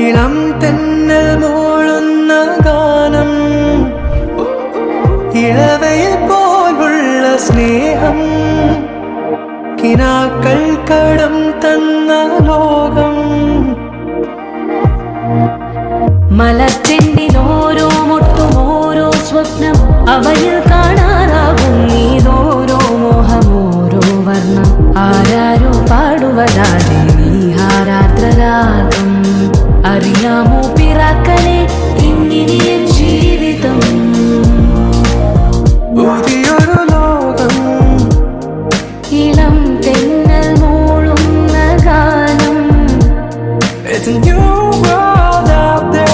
ഇളം തെന്നൽ മൂളുന്ന ഗാനം, ഇളവയിൽ പോലുള്ള സ്നേഹം, കിനാക്കൾ കടം തന്ന ലോകം. മലച്ചെണ്ടിനോരോ മുട്ടും ഓരോ സ്വപ്നം, അവയിൽ കാണാനാകും നീതോരോ മോഹം, ഓരോ വർണ്ണം. ആരാരോ പാടുവതാതെ നീഹാരാത്രരാഗം. അറിയാമോ പിറാക്കളെ ഇങ്ങിനിയൻ ജീവിതം പുതിയൊരു ലോകം, ഇളം തെന്നൽ മൂളുന്ന ഗാനം. It's a new world out there.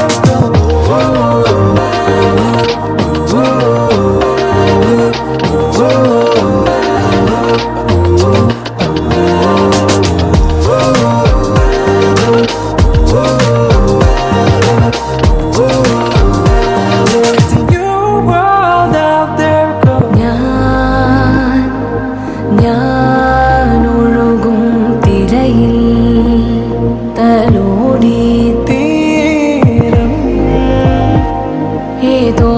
ഞാനൊഴുകും തിരയിൽ തലോടി തീരം, ഏതോ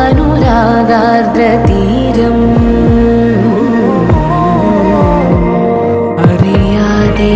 അനുരാഗാർദ്ര തീരം. അറിയാതെ